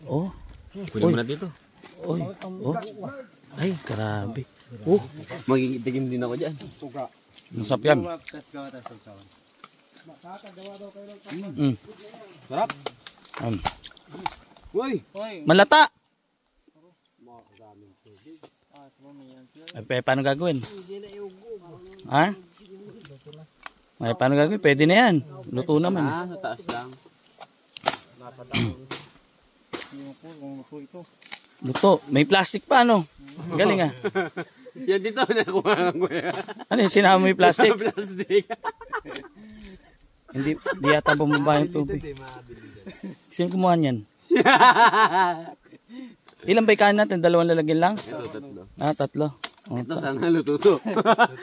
Oh. Kunin mo na dito. Oy. Oh. Ay, grabe. Oh. Magiging din ako dyan. Masarap yan. Sarap. Uy. Malata. Ay, paano gagawin? Ha? Ay, paano gagawin? Pwede na yan. Luto naman. Sa taas lang. Luto. May plastic pa, ano? Galing ah. Yan dito nakuha ko yan. Ano yung sinama mo yung plastic? Plastic. Hindi yata bumaba yung tubig. Sino kumuha niyan? Ilan ba ikaan natin? Dalawang lalagyan lang? Ito, tatlo. Ah, tatlo. Oh, Ito sana luto to.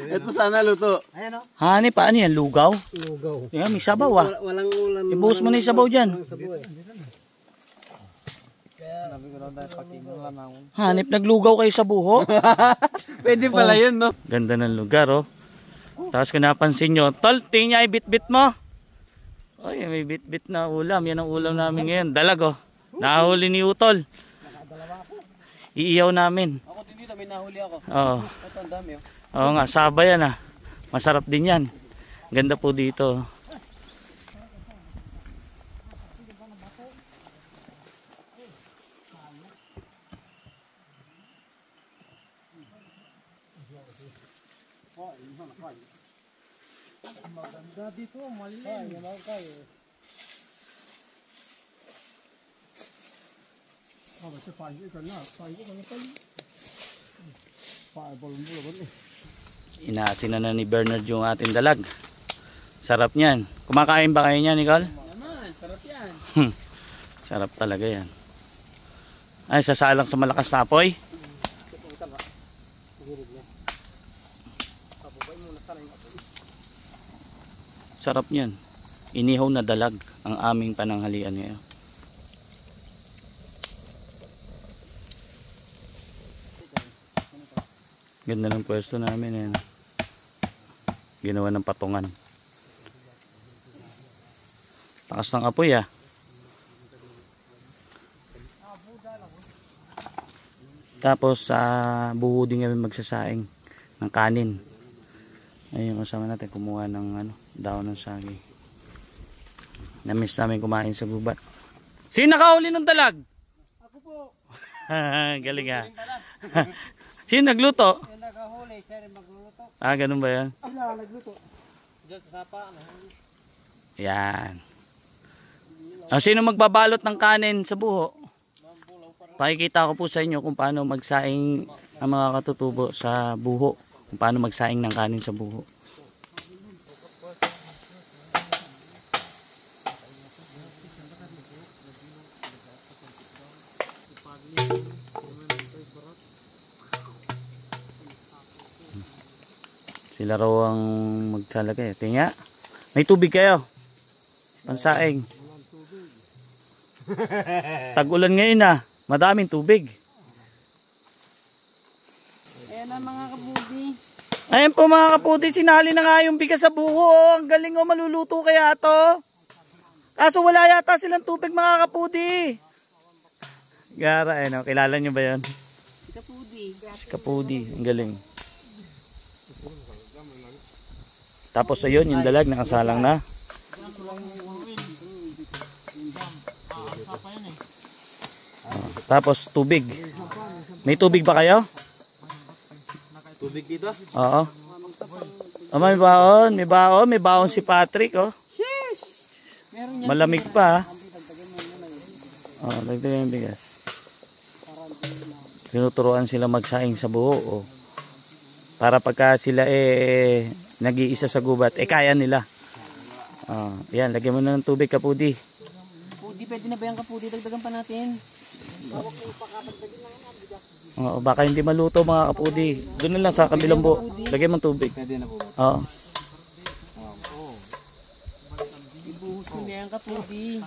Ito sana luto. Ayan o. Hani, paano yan? Lugaw? Lugaw. Yan, may sabaw ah. Walang ulam. Ibuhos mo na yung sabaw dyan. Hanip, naglugaw kayo sa buho? Pwede pala yun, no? Ganda ng lugar, oh. Tapos kung napansin nyo, tol, tingin niya ay bit-bit mo. Oy, may bit-bit na ulam. Yan ang ulam namin ngayon. Dalag, oh. Nahuli ni Utol. Iiyaw namin. Ako din dito, may nahuli ako. Oo. Ito ang dami, oh. Oo nga, saba yan ah. Masarap din yan. Ganda po dito. Maganda dito, malilim. Inaasin na ni Bernard yung ating dalag. Sarap niyan. Kumakain ba kayo niyan, Nicole? Naman, sarap yan. Sarap talaga yan. Ay, sasalang sa malakas na apoy. Sarap niyan. Inihaw na dalag ang aming pananghalian ngayon. Ganda ng pwesto namin yan. Ginawa ng patungan. Takas ng apoy ah. Tapos sa buho din kami magsasaing ng kanin. Ayun, kasama natin kumuha ng ano, daon ng saging. Namiss namin kumain sa gubat. Sino nakahuli ng dalag? Ako po. Galing ah. Sino nagluto? Yung nakahuli, siya rin magluluto. Ah, ganun ba yan? Ala, nagluto. Diyan sa sapa. Yan. Ah, sino magbabalot ng kanin sa buho? Pakikita ko po sa inyo kung paano magsaing ang mga katutubo sa buho. Kung paano magsaing ng kanin sa buho. Sila raw ang magsalagay. Tingnan. May tubig kayo. Pansaing. Tag-ulan ngayon ah. Madaming tubig. Ayan na mga kabudi. Ayan po mga kaputi, sinali na nga yung bigas sa buho. Oh. Ang galing oh, maluluto kaya to. Kaso wala yata silang tubig mga kaputi. Gara, eh, no? Kilala nyo ba yan? Si Kapudi. Si Kapudi, ang galing. Tapos ayun, yung dalag nakasalang na. Tapos tubig. May tubig ba kayo? Tubig dito? Oo. Oh, may baon, may baon, may baon si Patrick, oh. Malamig pa. Oh, dagdagan yung bigas. Tinuturuan sila magsaing sa buho, oh. Para pagka sila nag-iisa sa gubat, kaya nila. Yan, lagyan mo na ng tubig, Kapudi. Kapudi, pwede na ba yung Kapudi? Dagdagan pa natin. Oo, baka hindi maluto mga Kapudi. Doon na lang sa kabilang buho. Lagyan mo ng tubig. Pwede na po. Oo. Ibuhos mo na yung Kapudi.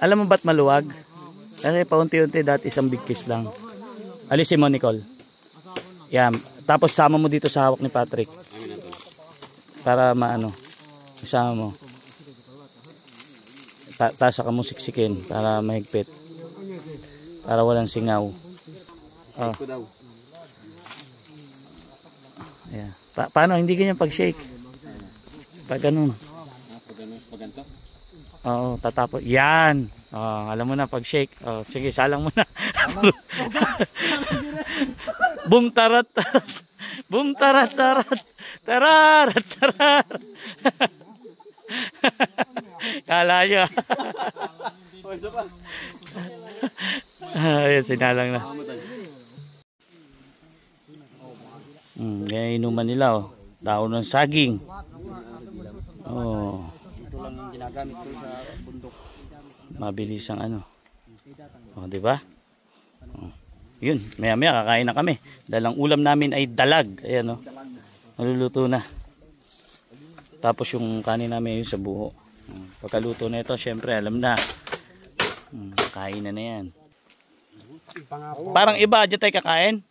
Alam mo ba't maluwag? Kasi paunti-unti dati isang big kiss lang. Alisin mo, Nicole. Yan. Tapos sama mo dito sa hawak ni Patrick. Para maano. Isama mo. Tasa ka mo siksikin para mahigpit. Para walang singaw. Oh. Ko daw. Ayan. Paano? Hindi ganyan pag-shake. Pag ganun. Pag ganito? Oo, tatapos. Yan. Oh, alam mo na pag-shake. Oh, sige, salang mo na. Boom tarat tarat. Boom tarat tarat. Tararat tarat. Kala nyo. Ayan, sinalang na. Yan inuman nila, oh. Daon ng saging. Oh. Ito lang yung ginagamit ko sa bundok. Mabilis ang ano. Oh, di ba? Oh. Yun, maya-maya kakain na kami. Dalang ulam namin ay dalag. Ayan, oh. Maluluto na. Tapos yung kanin namin yung sa buho. Pagkaluto na ito, syempre alam na. Kain na yan. Parang iba, dyan tayo kakain.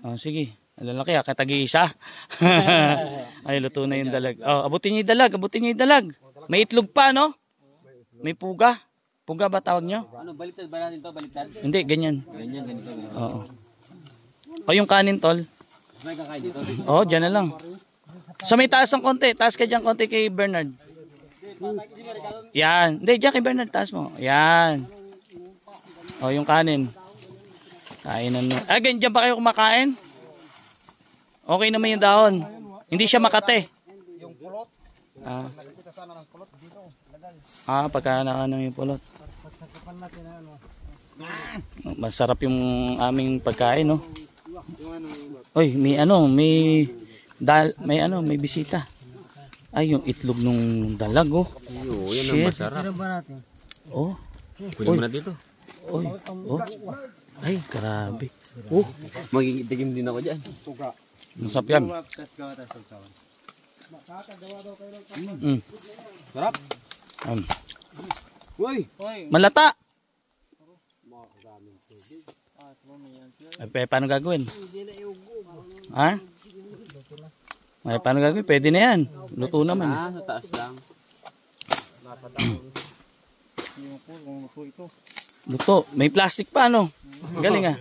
Oh, sige. Lalaki, katagi-isa. Ay, luto na yung dalag. Oh, abutin niyo yung dalag, abutin niyo yung dalag. May itlog pa, no? May puga. Puga ba tawag nyo? Ano, baliktad ba natin to? Baliktad? Hindi, ganyan. Ganyan, ganito. Oo. O yung kanin, tol. May kakain dito. Oo, dyan na lang. Sa may taas ng konti. Taas ka dyan konti kay Bernard. Yan. Hindi, dyan kay Bernard. Taas mo. Yan. O, yung kanin. Kainan mo. Ah, ganyan ba kayo kumakain? Okay naman yung dahon. Hindi siya makate. Yung pulot. Ah, Nakikita sana ng pulot dito. pagka nakano yung pulot. Pagsakipan natin ano. Masarap yung aming pagkain, no? Oy, may ano, may may bisita. Ay, yung itlog nung dalag, oh. Yan Shit. masarap. ba natin? Oh. Pwede mo na dito. Oy. Oh. Ay, grabe. Oh, Magigitikim din ako dyan. masarap yan. Sarap. Uy! Malata. Ay, paano gagawin? Ha? Ay, paano gagawin? Pwede na yan. Luto naman. Ah, sa taas lang. Luto. May plastic pa, ano? Galing, ah.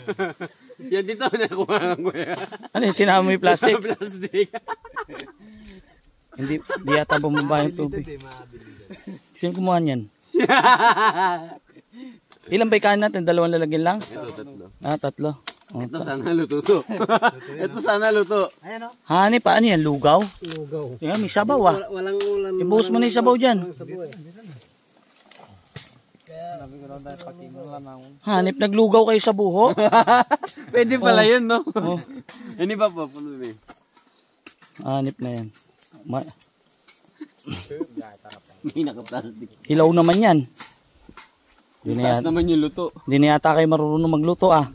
Yan dito, nakuha ko yan. Ano yung sinama mo yung plastic? Plastic. Hindi yata bumaba yung tubig. Sino kumuha niyan? Ilan ba ikain natin? Dalawang lalagyan lang? Ito, tatlo. Ah, tatlo. Oh, Ito sana luto to. Ito sana luto. Ayan o. Hani, paano yan? Lugaw? Lugaw. Yan, may sabaw, ah. Walang ulam. Ibuhos mo na yung sabaw dyan. Sabi ko lang dahil pati mo lang ako. Hanip, naglugaw kayo sa buho? Pwede pala yun, no? Oh. Hindi ba pa? Puno na eh. Hanip na yan. May naka-plastic. Hilaw naman yan. Di na Taas yata, naman yung luto. di na yata kayo marunong magluto, ah.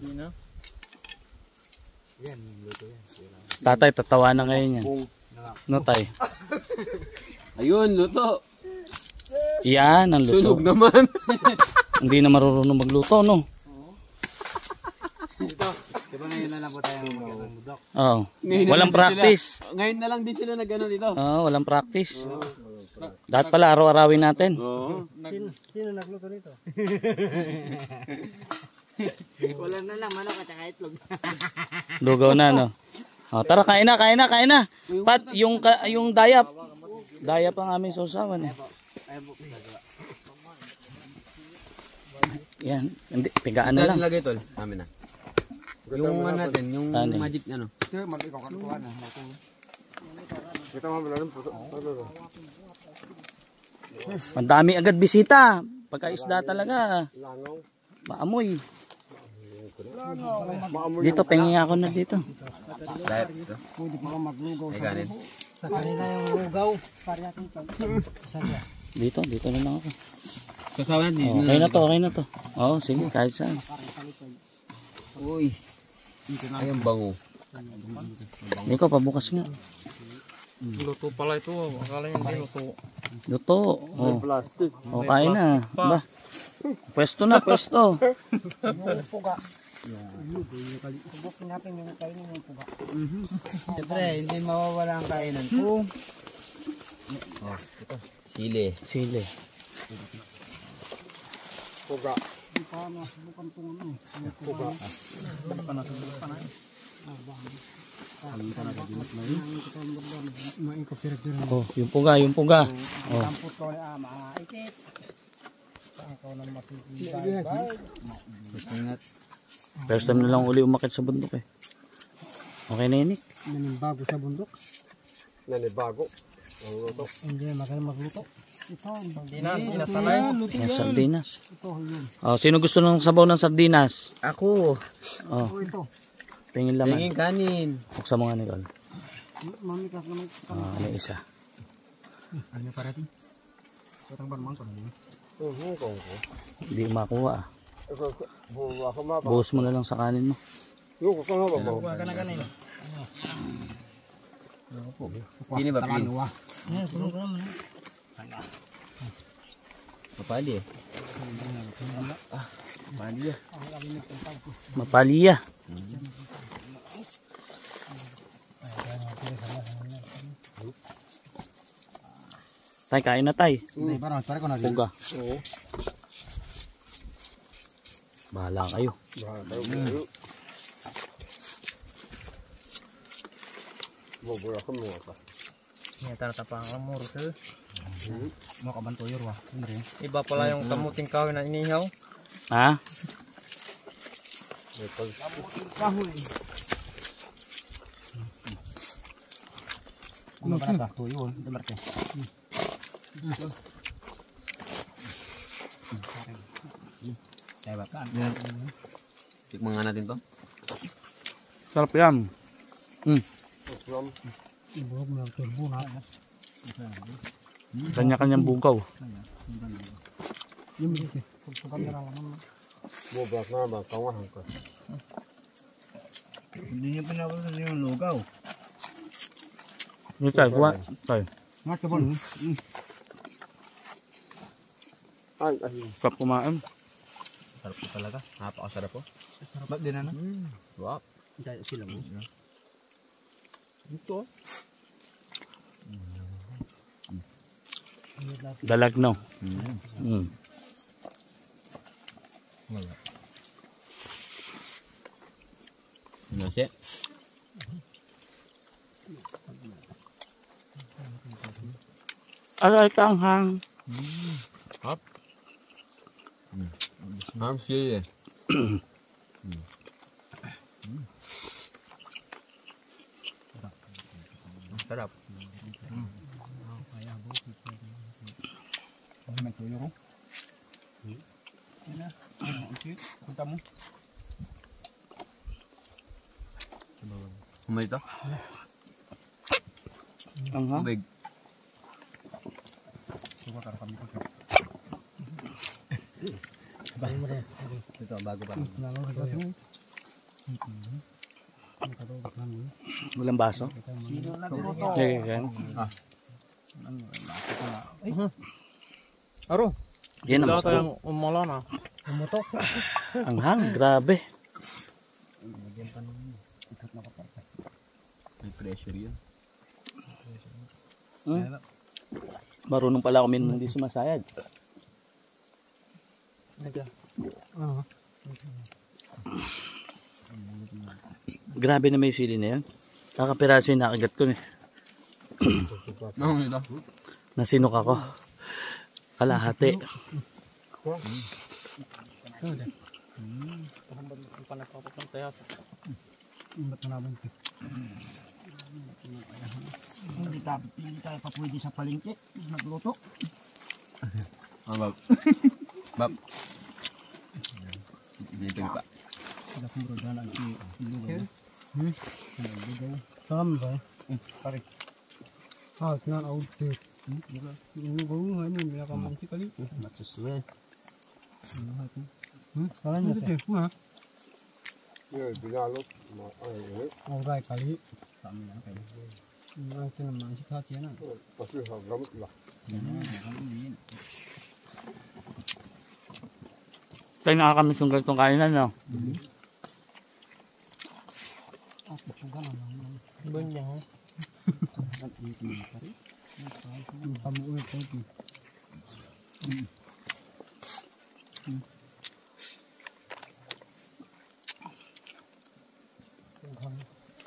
Tatay, tatawa na ngayon yan. No, tay? Ayun, luto. Yan, ang Sunog luto. naman. Hindi na marunong magluto, no? Diba ngayon na lang po tayo magmudok? Oo. Ngayon na Walang lang din practice. sila- Ngayon na lang din sila nag-ano dito. Oo, walang practice. Dapat pala araw-arawin natin. Oo. Sino nagluto nito? Wala na lang manok at saka itlog. Lugaw na, no? O, tara, kain na, kain na, kain na. Pat, yung dayap. Dayap ang aming sausawan, eh. Yan, hindi, pigaan na lang. Lagay tol. Amin na. Yung ano natin, yung Ano? magic ano. Mandami agad bisita. Pagka-isda talaga. Maamoy. Dito, pengi ako na dito. Dahil ito. Pwede pa maglugaw Ay kanin. sa kanila yung lugaw. Para natin ito. Dito na lang ako. Kasawa natin. Oh, okay na to. Oo, sige, kahit saan. Uy. Ay, ang bango. Hindi ko, pabukas nga. Luto pala ito. Akala niya hindi luto. Luto. Oh. Plastic. Oh, kain na. Ba? Pwesto na, pwesto. Subukin natin yung kainin yung puga. Siyempre, hindi mawawala ang kainan kung sili. Sili. Hindi pa masubukan itong ano. Puga. Oh, yung puga, yung puga. Oh. Tampot ko maikit. Ikaw nang makikita. Gusto ingat. First time na lang uli umakit sa bundok eh. Okay na yun eh. Nanimbago sa bundok. Nanibago. Ang luto. Hindi na magluto. Ito, Hindi na sanay. Yung sardinas. ito yun. Oh, sino gusto ng sabaw ng sardinas? Ako. Oh, Ito. tingin laman. Tingin kanin. Buksan mo nga Nicole. Mami ka naman. Ano yung isa? Ano para ti? Katang barmang ko na. Kung Hindi makuha ah. buwa ka mapa. Buhos mo na lang sa kanin mo. Yung ka nga ba mo? Kuha ka na kanin. Sini ba pin? Sunod ko naman. Mapali eh. Mapali eh. Mapaliya. Tay, kain na tay. Parang para ko na. Puga. Oo. Bahala kayo. Buwa ka mo ka. Ini tatapang amor tuh. Mo ka bantoyor wa. Iba pala yung kamuting kahoy na inihaw. Ha? Kahoy. Kuno ka tuyo, demarte. Tikman nga natin to. Sarap yan. Ibuhog mo lang tubo na. Kanya-kanyang bugaw. Yung dito. Sa kamera lang. Buwa ka ba kawahan ka. Hindi niya pinawalan yung lugaw. Yung tay, kuha. Tay, Nga tabon. Ay. sarap kumain. Sarap po talaga. Napakasarap po. Ba't din na? Wow. Kaya sila mo. Ito. Dalag no. Nasi. Aray kang hang. Ham sili eh. Sarap. May tuyo ko. Yan na. Punta mo. Kumay ito. Ang hang. Tubig. Suka ka kami ko. Ito, bago pa. Walang baso. Sige, kan. Aro. Yan ang Wala gusto. tayong umulan ah. Ang hang, grabe. May pressure yun. Marunong pala ako hindi sumasayad. Grabe na may sili na yan. Kakapiraso yung nakagat ko eh. Ano ito? Nasinok ako. Kalahati. Hindi tayo pa pwede sa palengke. Nagluto. Bab. Bab. Dito pa. Sila kong brodan ang lugaw. Salam ba? Pare. Kena out. Lugaw nga mo. Minakamang si kali. Matuswe. Salam niya. Yung binalot. Alright kali. Kami na kayo. Ang tinamang si Katya na. Kasi gamit lang. Tayo nakakamiss yung ganitong kainan, no? Banyang. Kamu ulit ito.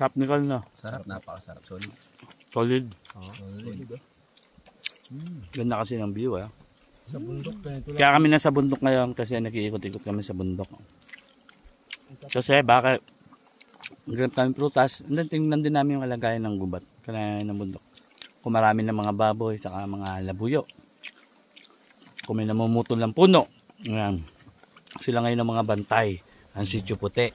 Sarap ni Carl na. Sarap, napakasarap. Solid. Solid. Solid. Ganda kasi ng view Sa bundok, ganito lang. Kaya kami nasa bundok ngayon kasi nakiikot-ikot kami sa bundok. Kasi bakit ganap kami prutas, and then tingnan din namin yung kalagayan ng gubat kanina ng bundok. Kung marami ng mga baboy saka mga labuyo. Kung may namumutol ng puno. Ayan. Sila ngayon ng mga bantay. Ang sityo puti.